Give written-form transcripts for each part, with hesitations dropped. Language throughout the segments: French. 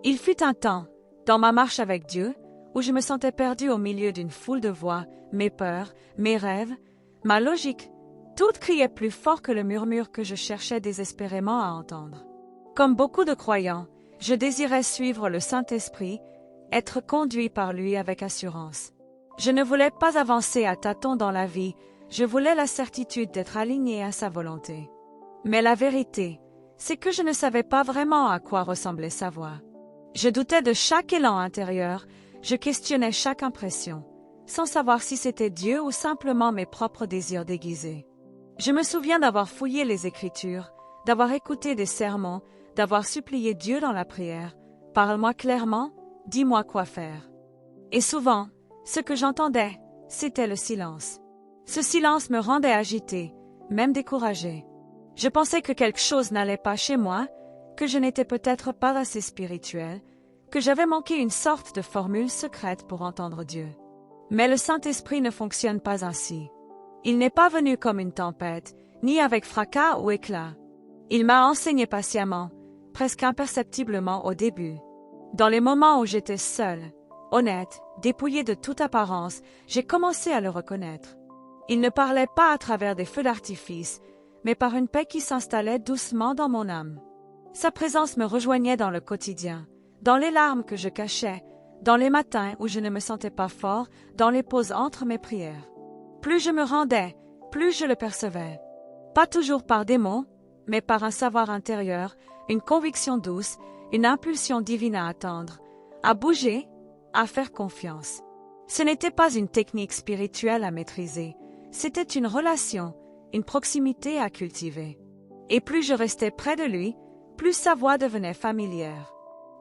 Il fut un temps, dans ma marche avec Dieu, où je me sentais perdue au milieu d'une foule de voix, mes peurs, mes rêves, ma logique. Tout criait plus fort que le murmure que je cherchais désespérément à entendre. Comme beaucoup de croyants, je désirais suivre le Saint-Esprit, être conduit par lui avec assurance. Je ne voulais pas avancer à tâtons dans la vie, je voulais la certitude d'être aligné à sa volonté. Mais la vérité, c'est que je ne savais pas vraiment à quoi ressemblait sa voix. Je doutais de chaque élan intérieur, je questionnais chaque impression, sans savoir si c'était Dieu ou simplement mes propres désirs déguisés. Je me souviens d'avoir fouillé les Écritures, d'avoir écouté des sermons, d'avoir supplié Dieu dans la prière. « Parle-moi clairement, dis-moi quoi faire. » Et souvent, ce que j'entendais, c'était le silence. Ce silence me rendait agitée, même découragée. Je pensais que quelque chose n'allait pas chez moi, que je n'étais peut-être pas assez spirituelle, que j'avais manqué une sorte de formule secrète pour entendre Dieu. Mais le Saint-Esprit ne fonctionne pas ainsi. Il n'est pas venu comme une tempête, ni avec fracas ou éclat. Il m'a enseigné patiemment, presque imperceptiblement au début. Dans les moments où j'étais seule, honnête, dépouillée de toute apparence, j'ai commencé à le reconnaître. Il ne parlait pas à travers des feux d'artifice, mais par une paix qui s'installait doucement dans mon âme. Sa présence me rejoignait dans le quotidien, dans les larmes que je cachais, dans les matins où je ne me sentais pas fort, dans les pauses entre mes prières. Plus je me rendais, plus je le percevais. Pas toujours par des mots, mais par un savoir intérieur, une conviction douce, une impulsion divine à attendre, à bouger, à faire confiance. Ce n'était pas une technique spirituelle à maîtriser, c'était une relation, une proximité à cultiver. Et plus je restais près de lui, plus sa voix devenait familière.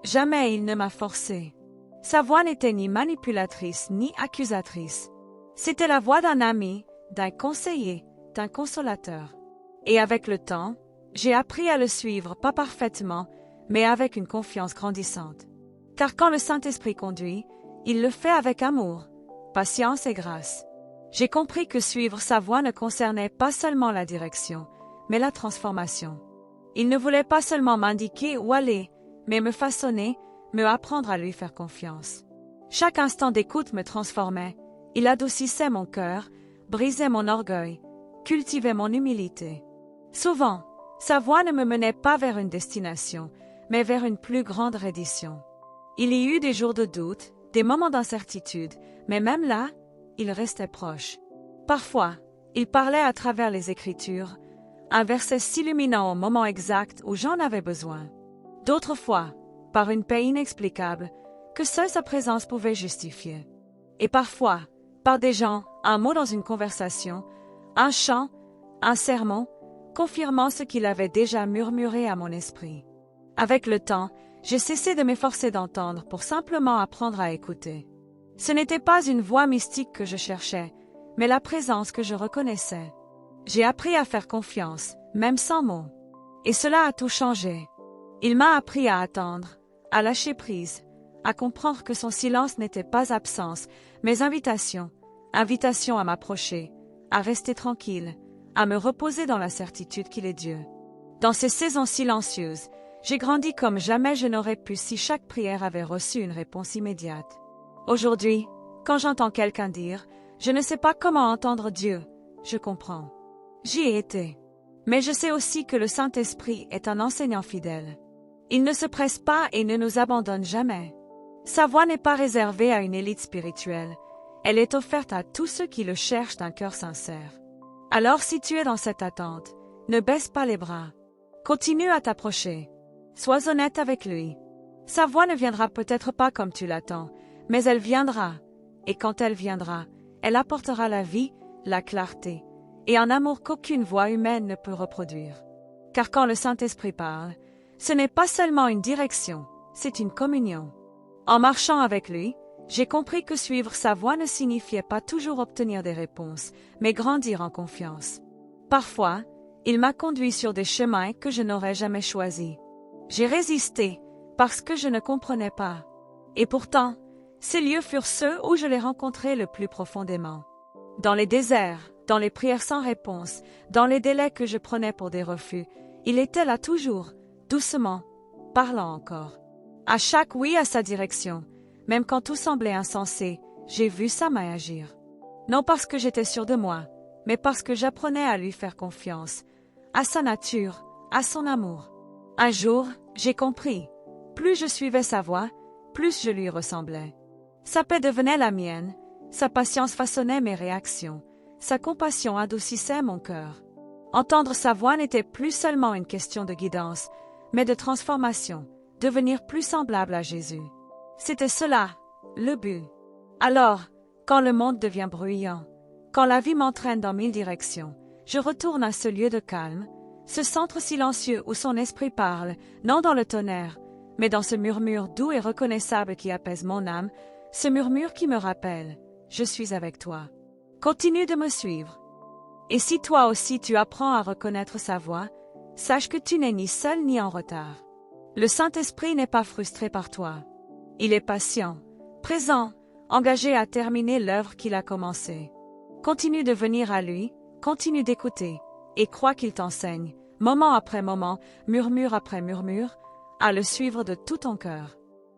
Jamais il ne m'a forcée. Sa voix n'était ni manipulatrice ni accusatrice. C'était la voix d'un ami, d'un conseiller, d'un consolateur. Et avec le temps, j'ai appris à le suivre pas parfaitement, mais avec une confiance grandissante. Car quand le Saint-Esprit conduit, il le fait avec amour, patience et grâce. J'ai compris que suivre sa voix ne concernait pas seulement la direction, mais la transformation. Il ne voulait pas seulement m'indiquer où aller, mais me façonner, me apprendre à lui faire confiance. Chaque instant d'écoute me transformait. Il adoucissait mon cœur, brisait mon orgueil, cultivait mon humilité. Souvent, sa voix ne me menait pas vers une destination, mais vers une plus grande reddition. Il y eut des jours de doute, des moments d'incertitude, mais même là, il restait proche. Parfois, il parlait à travers les Écritures, un verset s'illuminant au moment exact où j'en avais besoin. D'autres fois, par une paix inexplicable, que seule sa présence pouvait justifier. Et parfois, par des gens, un mot dans une conversation, un chant, un sermon, confirmant ce qu'il avait déjà murmuré à mon esprit. Avec le temps, j'ai cessé de m'efforcer d'entendre pour simplement apprendre à écouter. Ce n'était pas une voix mystique que je cherchais, mais la présence que je reconnaissais. J'ai appris à faire confiance, même sans mots. Et cela a tout changé. Il m'a appris à attendre, à lâcher prise, à comprendre que son silence n'était pas absence, mais invitation, invitation à m'approcher, à rester tranquille, à me reposer dans la certitude qu'il est Dieu. Dans ces saisons silencieuses, j'ai grandi comme jamais je n'aurais pu si chaque prière avait reçu une réponse immédiate. Aujourd'hui, quand j'entends quelqu'un dire « Je ne sais pas comment entendre Dieu », je comprends. J'y ai été. Mais je sais aussi que le Saint-Esprit est un enseignant fidèle. Il ne se presse pas et ne nous abandonne jamais. Sa voix n'est pas réservée à une élite spirituelle. Elle est offerte à tous ceux qui le cherchent d'un cœur sincère. Alors si tu es dans cette attente, ne baisse pas les bras. Continue à t'approcher. Sois honnête avec lui. Sa voix ne viendra peut-être pas comme tu l'attends, mais elle viendra. Et quand elle viendra, elle apportera la vie, la clarté, et un amour qu'aucune voix humaine ne peut reproduire. Car quand le Saint-Esprit parle, ce n'est pas seulement une direction, c'est une communion. En marchant avec lui, j'ai compris que suivre sa voix ne signifiait pas toujours obtenir des réponses, mais grandir en confiance. Parfois, il m'a conduit sur des chemins que je n'aurais jamais choisis. J'ai résisté, parce que je ne comprenais pas. Et pourtant, ces lieux furent ceux où je l'ai rencontré le plus profondément. Dans les déserts, dans les prières sans réponse, dans les délais que je prenais pour des refus, il était là toujours, doucement, parlant encore. À chaque oui à sa direction, même quand tout semblait insensé, j'ai vu sa main agir. Non parce que j'étais sûre de moi, mais parce que j'apprenais à lui faire confiance, à sa nature, à son amour. Un jour, j'ai compris. Plus je suivais sa voie, plus je lui ressemblais. Sa paix devenait la mienne, sa patience façonnait mes réactions, sa compassion adoucissait mon cœur. Entendre sa voix n'était plus seulement une question de guidance, mais de transformation, devenir plus semblable à Jésus. C'était cela, le but. Alors, quand le monde devient bruyant, quand la vie m'entraîne dans 1000 directions, je retourne à ce lieu de calme, ce centre silencieux où son esprit parle, non dans le tonnerre, mais dans ce murmure doux et reconnaissable qui apaise mon âme, ce murmure qui me rappelle « Je suis avec toi ». Continue de me suivre. Et si toi aussi tu apprends à reconnaître sa voix, sache que tu n'es ni seul ni en retard. Le Saint-Esprit n'est pas frustré par toi. Il est patient, présent, engagé à terminer l'œuvre qu'il a commencée. Continue de venir à lui, continue d'écouter, et crois qu'il t'enseigne, moment après moment, murmure après murmure, à le suivre de tout ton cœur.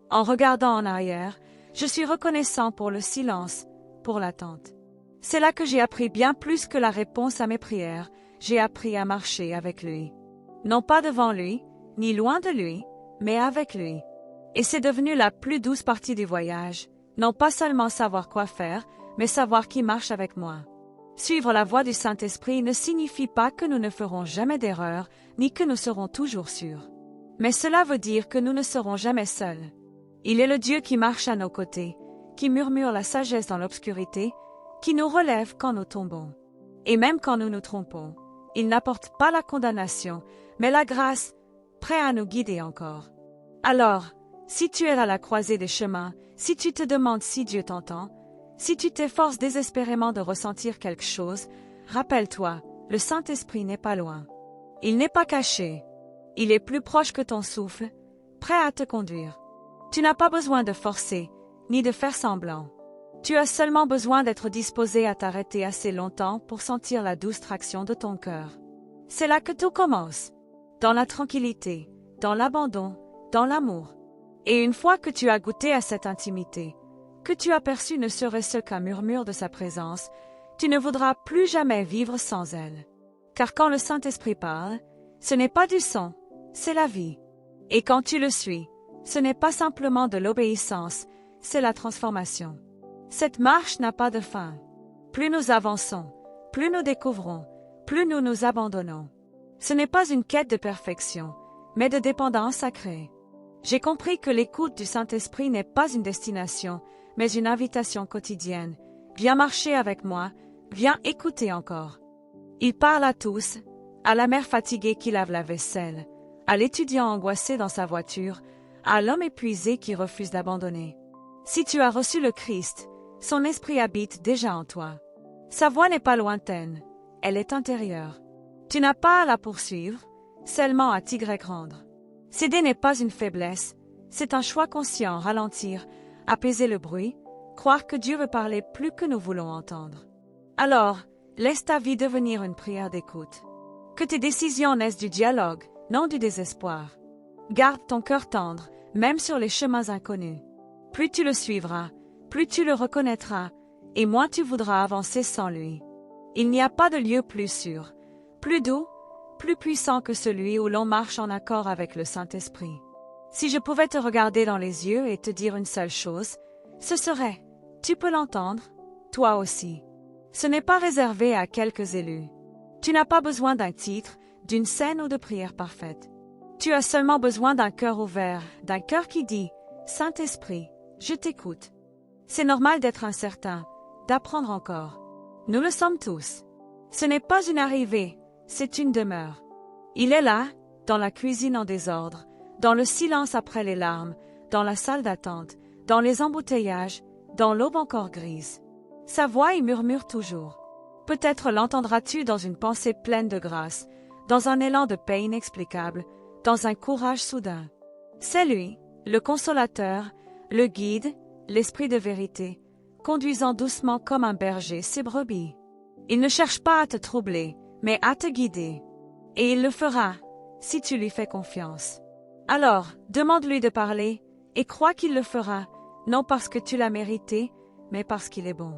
En regardant en arrière, je suis reconnaissant pour le silence, pour l'attente. C'est là que j'ai appris bien plus que la réponse à mes prières, j'ai appris à marcher avec lui. Non pas devant lui, ni loin de lui, mais avec lui. Et c'est devenu la plus douce partie du voyage, non pas seulement savoir quoi faire, mais savoir qui marche avec moi. Suivre la voie du Saint-Esprit ne signifie pas que nous ne ferons jamais d'erreur, ni que nous serons toujours sûrs. Mais cela veut dire que nous ne serons jamais seuls. Il est le Dieu qui marche à nos côtés, qui murmure la sagesse dans l'obscurité, qui nous relève quand nous tombons. Et même quand nous nous trompons, il n'apporte pas la condamnation, mais la grâce, prêt à nous guider encore. Alors, si tu es à la croisée des chemins, si tu te demandes si Dieu t'entend, si tu t'efforces désespérément de ressentir quelque chose, rappelle-toi, le Saint-Esprit n'est pas loin. Il n'est pas caché. Il est plus proche que ton souffle, prêt à te conduire. Tu n'as pas besoin de forcer, ni de faire semblant. Tu as seulement besoin d'être disposé à t'arrêter assez longtemps pour sentir la douce traction de ton cœur. C'est là que tout commence. Dans la tranquillité, dans l'abandon, dans l'amour. Et une fois que tu as goûté à cette intimité, que tu as perçu ne serait-ce qu'un murmure de sa présence, tu ne voudras plus jamais vivre sans elle. Car quand le Saint-Esprit parle, ce n'est pas du son, c'est la vie. Et quand tu le suis, ce n'est pas simplement de l'obéissance, c'est la transformation. Cette marche n'a pas de fin. Plus nous avançons, plus nous découvrons, plus nous nous abandonnons. Ce n'est pas une quête de perfection, mais de dépendance sacrée. J'ai compris que l'écoute du Saint-Esprit n'est pas une destination, mais une invitation quotidienne. Viens marcher avec moi, viens écouter encore. Il parle à tous, à la mère fatiguée qui lave la vaisselle, à l'étudiant angoissé dans sa voiture, à l'homme épuisé qui refuse d'abandonner. Si tu as reçu le Christ, son esprit habite déjà en toi. Sa voix n'est pas lointaine, elle est intérieure. Tu n'as pas à la poursuivre, seulement à t'y rendre. Céder n'est pas une faiblesse, c'est un choix conscient, ralentir, apaiser le bruit, croire que Dieu veut parler plus que nous voulons entendre. Alors, laisse ta vie devenir une prière d'écoute. Que tes décisions naissent du dialogue, non du désespoir. Garde ton cœur tendre, même sur les chemins inconnus. Plus tu le suivras, plus tu le reconnaîtras, et moins tu voudras avancer sans lui. Il n'y a pas de lieu plus sûr, plus doux, plus puissant que celui où l'on marche en accord avec le Saint-Esprit. Si je pouvais te regarder dans les yeux et te dire une seule chose, ce serait, tu peux l'entendre, toi aussi. Ce n'est pas réservé à quelques élus. Tu n'as pas besoin d'un titre, d'une scène ou de prière parfaite. Tu as seulement besoin d'un cœur ouvert, d'un cœur qui dit « Saint-Esprit, je t'écoute ». C'est normal d'être incertain, d'apprendre encore. Nous le sommes tous. Ce n'est pas une arrivée, c'est une demeure. Il est là, dans la cuisine en désordre, dans le silence après les larmes, dans la salle d'attente, dans les embouteillages, dans l'aube encore grise. Sa voix y murmure toujours. Peut-être l'entendras-tu dans une pensée pleine de grâce, dans un élan de paix inexplicable, dans un courage soudain. C'est lui, le consolateur, le guide, l'esprit de vérité, conduisant doucement comme un berger ses brebis. Il ne cherche pas à te troubler, mais à te guider. Et il le fera, si tu lui fais confiance. Alors, demande-lui de parler, et crois qu'il le fera, non parce que tu l'as mérité, mais parce qu'il est bon.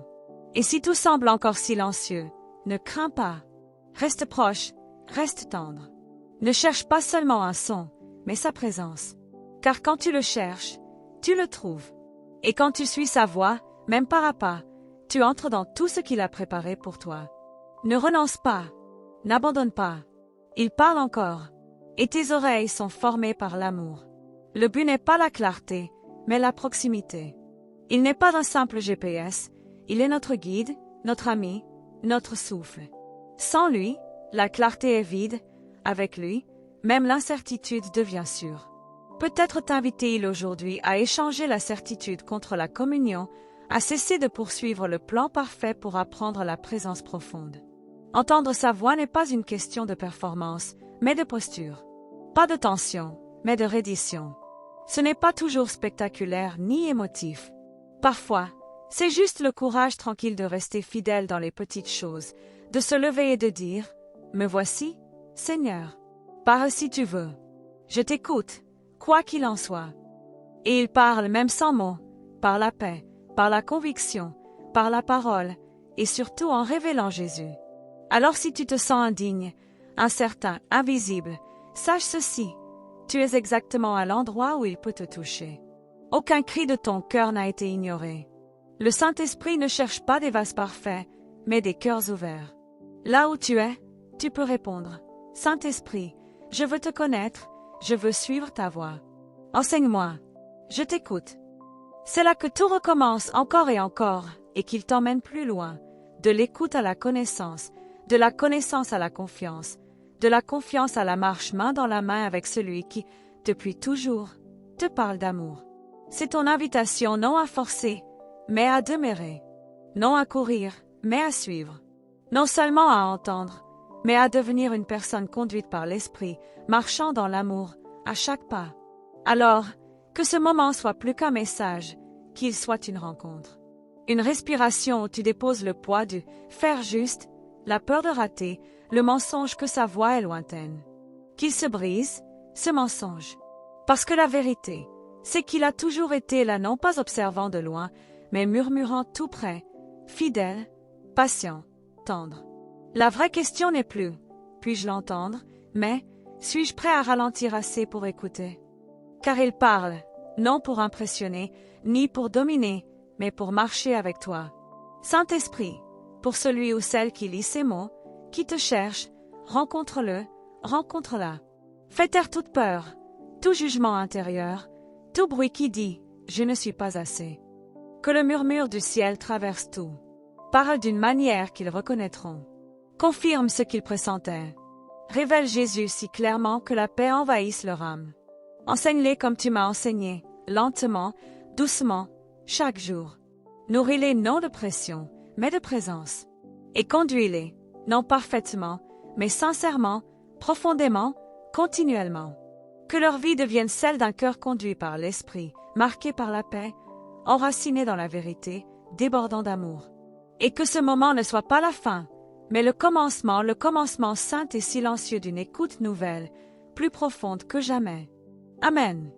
Et si tout semble encore silencieux, ne crains pas. Reste proche, reste tendre. Ne cherche pas seulement un son, mais sa présence. Car quand tu le cherches, tu le trouves. Et quand tu suis sa voie, même pas à pas, tu entres dans tout ce qu'il a préparé pour toi. Ne renonce pas, n'abandonne pas. Il parle encore, et tes oreilles sont formées par l'amour. Le but n'est pas la clarté, mais la proximité. Il n'est pas un simple GPS, il est notre guide, notre ami, notre souffle. Sans lui, la clarté est vide, avec lui, même l'incertitude devient sûre. Peut-être t'invite-t-il aujourd'hui à échanger la certitude contre la communion, à cesser de poursuivre le plan parfait pour apprendre la présence profonde. Entendre sa voix n'est pas une question de performance, mais de posture. Pas de tension, mais de reddition. Ce n'est pas toujours spectaculaire ni émotif. Parfois, c'est juste le courage tranquille de rester fidèle dans les petites choses, de se lever et de dire « Me voici, Seigneur. Parle si tu veux. Je t'écoute, quoi qu'il en soit. » Et il parle même sans mots, par la paix, par la conviction, par la parole, et surtout en révélant Jésus. Alors si tu te sens indigne, incertain, invisible, sache ceci, tu es exactement à l'endroit où il peut te toucher. Aucun cri de ton cœur n'a été ignoré. Le Saint-Esprit ne cherche pas des vases parfaits, mais des cœurs ouverts. Là où tu es, tu peux répondre « Saint-Esprit, je veux te connaître, je veux suivre ta voie. Enseigne-moi, je t'écoute. » C'est là que tout recommence encore et encore, et qu'il t'emmène plus loin, de l'écoute à la connaissance, de la connaissance à la confiance, de la confiance à la marche main dans la main avec celui qui, depuis toujours, te parle d'amour. C'est ton invitation non à forcer, mais à demeurer, non à courir, mais à suivre, non seulement à entendre, mais à devenir une personne conduite par l'Esprit, marchant dans l'amour, à chaque pas. Alors, que ce moment soit plus qu'un message, qu'il soit une rencontre. Une respiration où tu déposes le poids du faire juste, la peur de rater, le mensonge que sa voix est lointaine. Qu'il se brise, ce mensonge. Parce que la vérité, c'est qu'il a toujours été là non pas observant de loin, mais murmurant tout près, fidèle, patient, tendre. La vraie question n'est plus « puis-je l'entendre ?» mais « suis-je prêt à ralentir assez pour écouter ?» Car il parle, non pour impressionner, ni pour dominer, mais pour marcher avec toi. Saint-Esprit, pour celui ou celle qui lit ces mots, qui te cherche, rencontre-le, rencontre-la. Fais taire toute peur, tout jugement intérieur, tout bruit qui dit « je ne suis pas assez ». Que le murmure du ciel traverse tout. Parle d'une manière qu'ils reconnaîtront. Confirme ce qu'ils pressentaient. Révèle Jésus si clairement que la paix envahisse leur âme. Enseigne-les comme tu m'as enseigné, lentement, doucement, chaque jour. Nourris-les non de pression, mais de présence. Et conduis-les, non parfaitement, mais sincèrement, profondément, continuellement. Que leur vie devienne celle d'un cœur conduit par l'Esprit, marqué par la paix, enraciné dans la vérité, débordant d'amour. Et que ce moment ne soit pas la fin, mais le commencement saint et silencieux d'une écoute nouvelle, plus profonde que jamais. Amen.